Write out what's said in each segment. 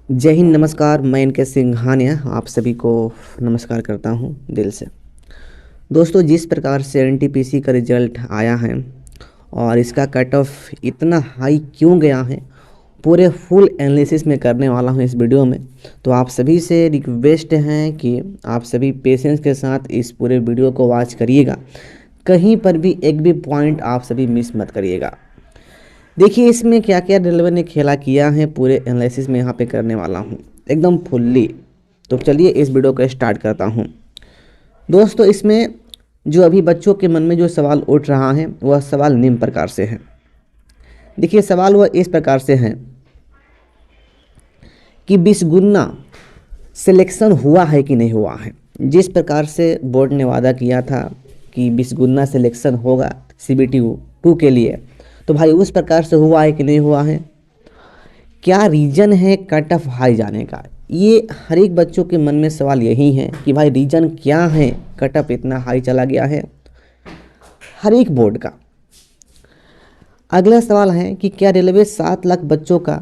जय हिंद, नमस्कार। मैं इनके सिंघानिया आप सभी को नमस्कार करता हूं दिल से। दोस्तों, जिस प्रकार से एनटीपीसी का रिजल्ट आया है और इसका कट ऑफ इतना हाई क्यों गया है, पूरे फुल एनालिसिस में करने वाला हूं इस वीडियो में। तो आप सभी से रिक्वेस्ट है कि आप सभी पेशेंस के साथ इस पूरे वीडियो को वॉच करिएगा। कहीं पर भी एक भी पॉइंट आप सभी मिस मत करिएगा। देखिए इसमें क्या क्या रेलवे ने खेला किया है, पूरे एनालिसिस में यहाँ पे करने वाला हूँ एकदम फुल्ली। तो चलिए इस वीडियो को स्टार्ट करता हूँ। दोस्तों, इसमें जो अभी बच्चों के मन में जो सवाल उठ रहा है वह सवाल निम्न प्रकार से है। देखिए सवाल वह इस प्रकार से है कि 20 गुना सिलेक्शन हुआ है कि नहीं हुआ है। जिस प्रकार से बोर्ड ने वादा किया था कि 20 गुना सिलेक्शन होगा CBT 2 के लिए, तो भाई उस प्रकार से हुआ है कि नहीं हुआ है। क्या रीज़न है कट ऑफ हाई जाने का, ये हर एक बच्चों के मन में सवाल यही है कि भाई रीज़न क्या है कट ऑफ इतना हाई चला गया है हर एक बोर्ड का। अगला सवाल है कि क्या रेलवे 7 लाख बच्चों का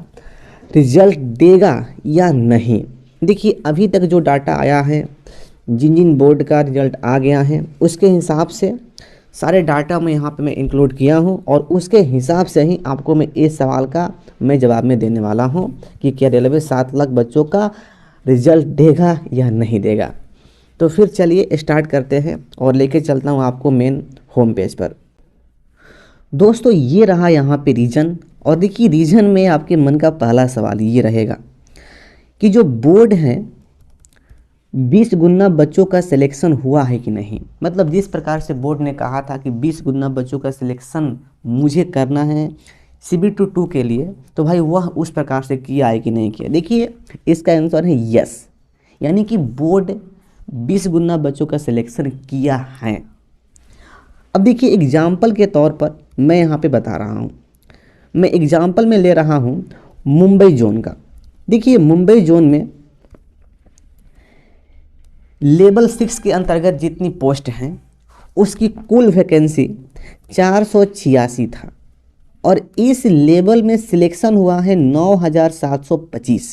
रिजल्ट देगा या नहीं। देखिए अभी तक जो डाटा आया है, जिन जिन बोर्ड का रिजल्ट आ गया है उसके हिसाब से सारे डाटा मैं यहाँ पे मैं इंक्लूड किया हूँ और उसके हिसाब से ही आपको मैं इस सवाल का मैं जवाब में देने वाला हूँ कि क्या रेलवे 7 लाख बच्चों का रिजल्ट देगा या नहीं देगा। तो फिर चलिए स्टार्ट करते हैं और लेके चलता हूँ आपको मेन होम पेज पर। दोस्तों, ये रहा यहाँ पे रीजन। और देखिए रीजन में आपके मन का पहला सवाल ये रहेगा कि जो बोर्ड है 20 गुना बच्चों का सिलेक्शन हुआ है कि नहीं। मतलब जिस प्रकार से बोर्ड ने कहा था कि 20 गुना बच्चों का सिलेक्शन मुझे करना है CBT 2 के लिए, तो भाई वह उस प्रकार से किया है कि नहीं किया। देखिए इसका आंसर है यस, यानी कि बोर्ड 20 गुना बच्चों का सिलेक्शन किया है। अब देखिए एग्जाम्पल के तौर पर मैं यहाँ पे बता रहा हूँ, मैं एग्जाम्पल में ले रहा हूँ मुंबई जोन का। देखिए मुंबई जोन में लेवल 6 के अंतर्गत जितनी पोस्ट हैं उसकी कुल वैकेंसी 486 था और इस लेवल में सिलेक्शन हुआ है 9725।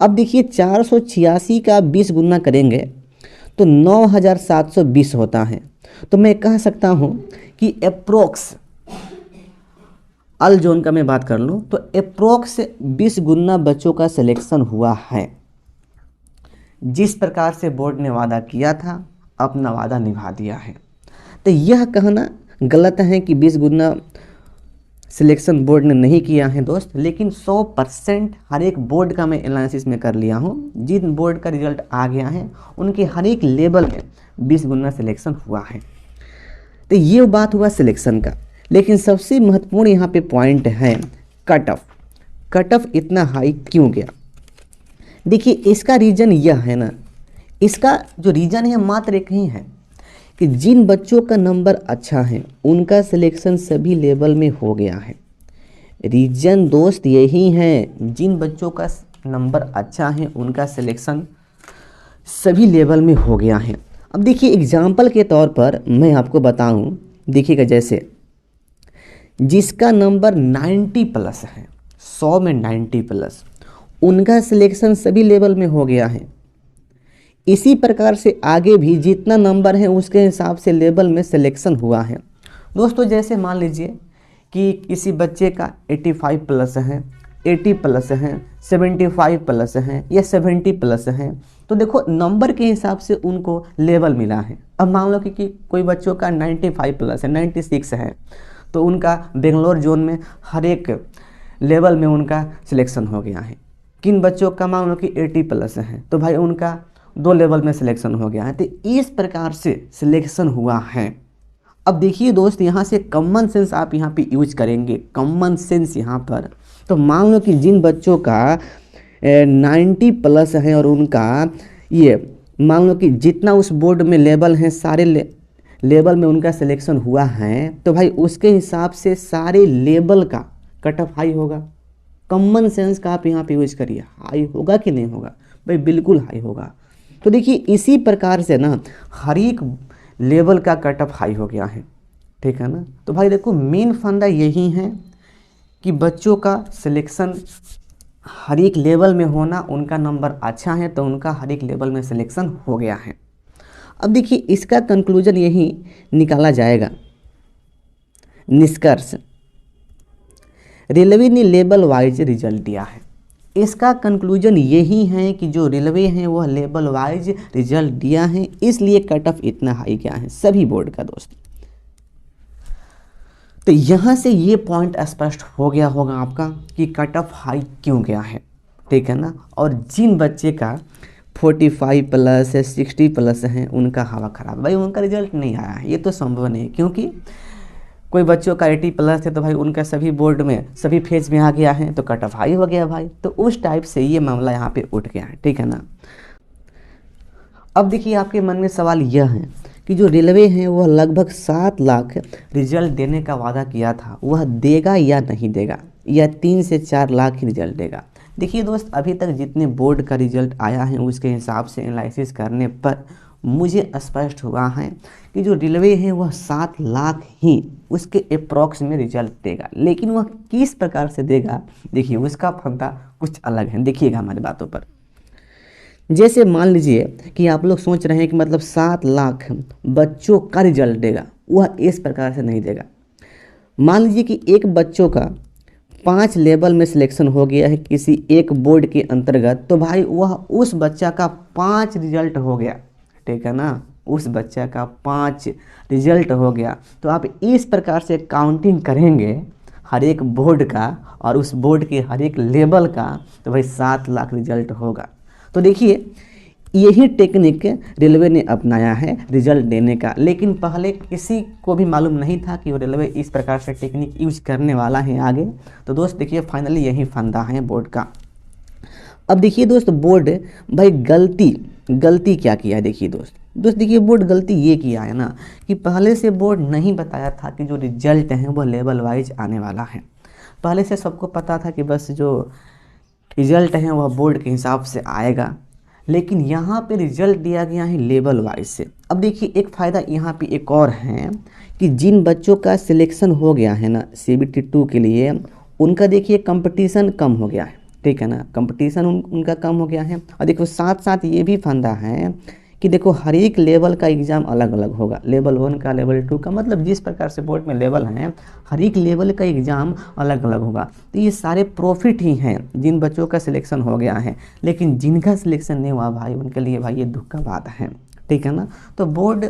अब देखिए 486 का 20 गुना करेंगे तो 9720 होता है। तो मैं कह सकता हूँ कि अप्रोक्स अल जोन का मैं बात कर लूँ तो अप्रोक्स 20 गुना बच्चों का सिलेक्शन हुआ है। जिस प्रकार से बोर्ड ने वादा किया था अपना वादा निभा दिया है। तो यह कहना गलत है कि 20 गुना सिलेक्शन बोर्ड ने नहीं किया है दोस्त, लेकिन 100% हर एक बोर्ड का मैं एनालिसिस में कर लिया हूँ। जिन बोर्ड का रिजल्ट आ गया है उनके हर एक लेवल में 20 गुना सिलेक्शन हुआ है। तो ये बात हुआ सिलेक्शन का, लेकिन सबसे महत्वपूर्ण यहाँ पे पॉइंट है कट ऑफ। कट ऑफ इतना हाई क्यों गया। देखिए इसका रीज़न यह है ना, इसका जो रीज़न है मात्र एक ही है कि जिन बच्चों का नंबर अच्छा है उनका सिलेक्शन सभी लेवल में हो गया है। रीज़न दोस्त यही है, जिन बच्चों का नंबर अच्छा है उनका सिलेक्शन सभी लेवल में हो गया है। अब देखिए एग्जाम्पल के तौर पर मैं आपको बताऊं, देखिएगा जैसे जिसका नंबर 90 प्लस है, 100 में 90 प्लस, उनका सिलेक्शन सभी लेवल में हो गया है। इसी प्रकार से आगे भी जितना नंबर है उसके हिसाब से लेवल में सिलेक्शन हुआ है। दोस्तों जैसे मान लीजिए कि किसी बच्चे का 85 प्लस है, 80 प्लस है, 75 प्लस है या 70 प्लस है, तो देखो नंबर के हिसाब से उनको लेवल मिला है। अब मान लो कि कोई बच्चों का 95 प्लस है, 96 है, तो उनका बेंगलोर जोन में हर एक लेवल में उनका सिलेक्शन हो गया है। किन बच्चों का मान लो कि 80 प्लस है तो भाई उनका 2 लेवल में सिलेक्शन हो गया है। तो इस प्रकार से सिलेक्शन हुआ है। अब देखिए दोस्त, यहाँ से कॉमन सेंस आप यहाँ पे यूज करेंगे, कॉमन सेंस यहाँ पर। तो मान लो कि जिन बच्चों का 90 प्लस है और उनका ये मान लो कि जितना उस बोर्ड में लेवल है सारे लेवल में उनका सिलेक्शन हुआ है, तो भाई उसके हिसाब से सारे लेवल का कट ऑफ हाई होगा। कॉमन सेंस का आप यहाँ पे यूज करिए। हाई होगा कि नहीं होगा भाई, बिल्कुल हाई होगा। तो देखिए इसी प्रकार से ना हर एक लेवल का कट ऑफ हाई हो गया है, ठीक है ना। तो भाई देखो मेन फंडा यही है कि बच्चों का सिलेक्शन हर एक लेवल में होना, उनका नंबर अच्छा है तो उनका हर एक लेवल में सिलेक्शन हो गया है। अब देखिए इसका कंक्लूजन यही निकाला जाएगा, निष्कर्ष, रेलवे ने लेवल वाइज रिजल्ट दिया है। इसका कंक्लूजन यही है कि जो रेलवे हैं वह लेवल वाइज रिजल्ट दिया है, इसलिए कट ऑफ इतना हाई गया है सभी बोर्ड का दोस्त। तो यहाँ से ये पॉइंट स्पष्ट हो गया होगा आपका कि कट ऑफ हाई क्यों गया है, ठीक है ना। और जिन बच्चे का 45 प्लस है, 60 प्लस हैं, उनका हवा खराब, भाई उनका रिजल्ट नहीं आया है, ये तो संभव नहीं है, क्योंकि कोई बच्चों का 80 प्लस है तो भाई उनका सभी बोर्ड में सभी फेज में आ गया है तो कट ऑफ हाई हो गया भाई। तो उस टाइप से ये मामला यहाँ पे उठ गया है, ठीक है ना। अब देखिए आपके मन में सवाल यह है कि जो रेलवे हैं वह लगभग 7 लाख रिजल्ट देने का वादा किया था, वह देगा या नहीं देगा, या 3 से 4 लाख ही रिजल्ट देगा। देखिए दोस्त, अभी तक जितने बोर्ड का रिजल्ट आया है उसके हिसाब से एनालिसिस करने पर मुझे स्पष्ट हुआ है कि जो रेलवे है वह 7 लाख ही उसके अप्रॉक्स में रिजल्ट देगा, लेकिन वह किस प्रकार से देगा, देखिए उसका फंदा कुछ अलग है। देखिएगा हमारी बातों पर, जैसे मान लीजिए कि आप लोग सोच रहे हैं कि मतलब 7 लाख बच्चों का रिजल्ट देगा, वह इस प्रकार से नहीं देगा। मान लीजिए कि एक बच्चों का 5 लेवल में सिलेक्शन हो गया है किसी एक बोर्ड के अंतर्गत, तो भाई वह उस बच्चा का 5 रिजल्ट हो गया, ठीक है ना, उस बच्चा का 5 रिजल्ट हो गया। तो आप इस प्रकार से काउंटिंग करेंगे हर एक बोर्ड का और उस बोर्ड के हर एक लेवल का, तो भाई 7 लाख रिजल्ट होगा। तो देखिए यही टेक्निक रेलवे ने अपनाया है रिजल्ट देने का, लेकिन पहले किसी को भी मालूम नहीं था कि वो रेलवे इस प्रकार से टेक्निक यूज करने वाला है आगे। तो दोस्त देखिए फाइनली यही फंदा है बोर्ड का। अब देखिए दोस्त, बोर्ड भाई गलती क्या किया है, देखिए दोस्त देखिए बोर्ड गलती ये किया है ना कि पहले से बोर्ड नहीं बताया था कि जो रिजल्ट है वो लेवल वाइज आने वाला है। पहले से सबको पता था कि बस जो रिजल्ट है वह बोर्ड के हिसाब से आएगा, लेकिन यहाँ पे रिजल्ट दिया गया है लेवल वाइज से। अब देखिए एक फ़ायदा यहाँ पे एक और है कि जिन बच्चों का सिलेक्शन हो गया है ना CBT 2 के लिए, उनका देखिए कंपटीशन कम हो गया है, ठीक है ना, कंपटीशन उनका कम हो गया है। और देखो साथ साथ ये भी फंदा है कि देखो हर एक लेवल का एग्ज़ाम अलग अलग होगा, लेवल 1 का, लेवल 2 का, मतलब जिस प्रकार से बोर्ड में लेवल हैं हर एक लेवल का एग्ज़ाम अलग अलग होगा। तो ये सारे प्रॉफिट ही हैं जिन बच्चों का सिलेक्शन हो गया है, लेकिन जिनका सिलेक्शन नहीं हुआ भाई उनके लिए भाई ये दुख का बात है, ठीक है ना। तो बोर्ड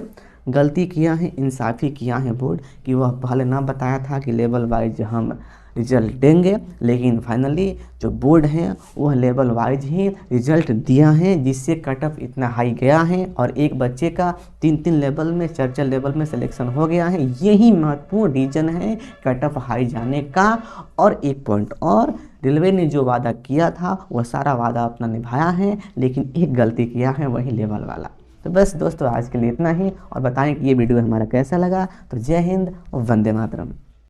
गलती किया है, इंसाफ़ी किया है बोर्ड कि वह पहले ना बताया था कि लेवल वाइज हम रिजल्ट देंगे, लेकिन फाइनली जो बोर्ड है वह लेवल वाइज ही रिजल्ट दिया है, जिससे कट ऑफ इतना हाई गया है और एक बच्चे का 3 लेवल में 4 लेवल में सिलेक्शन हो गया है। यही महत्वपूर्ण रीज़न है कट ऑफ हाई जाने का। और एक पॉइंट और, रेलवे ने जो वादा किया था वह सारा वादा अपना निभाया है, लेकिन एक गलती किया है वही लेवल वाला। तो बस दोस्तों आज के लिए इतना ही, और बताएं कि ये वीडियो हमारा कैसा लगा। तो जय हिंद और वंदे मातरम।